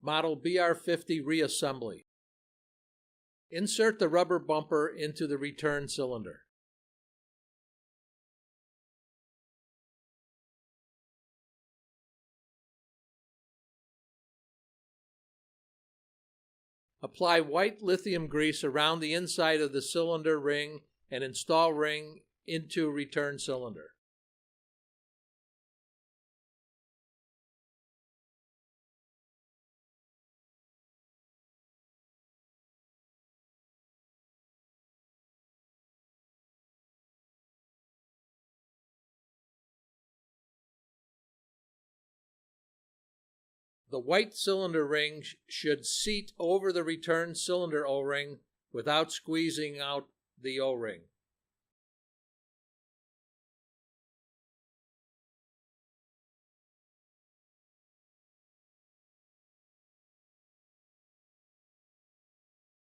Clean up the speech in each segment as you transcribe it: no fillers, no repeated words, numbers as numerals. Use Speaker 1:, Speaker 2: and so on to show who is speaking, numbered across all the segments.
Speaker 1: Model BR50 Reassembly. Insert the rubber bumper into the return cylinder. Apply white lithium grease around the inside of the cylinder ring and install ring into return cylinder. The white cylinder ring should seat over the return cylinder O-ring without squeezing out the O-ring.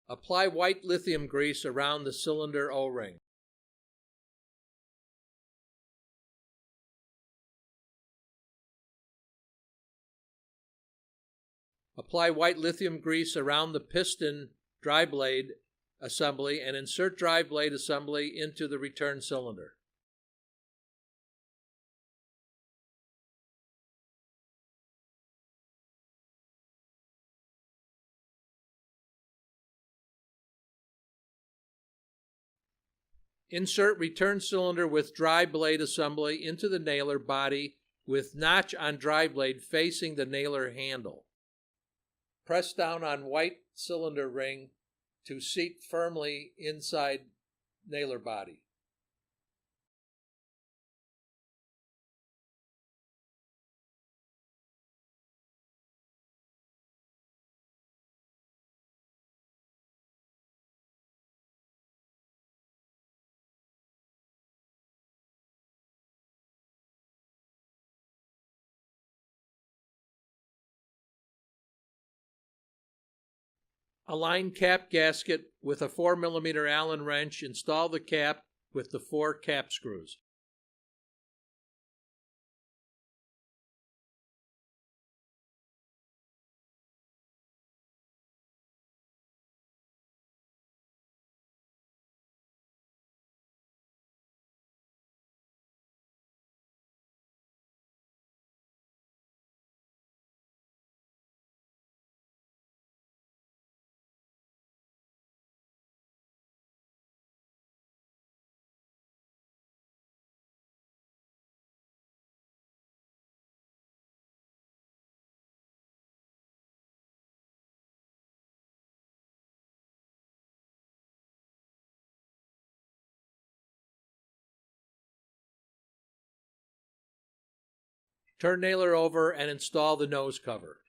Speaker 1: Apply white lithium grease around the cylinder O-ring. Apply white lithium grease around the piston dry blade assembly and insert dry blade assembly into the return cylinder. Insert return cylinder with dry blade assembly into the nailer body with notch on dry blade facing the nailer handle. Press down on white cylinder ring to seat firmly inside nailer body. Align cap gasket with a 4mm Allen wrench. Install the cap with the 4 cap screws. Turn nailer over and install the nose cover.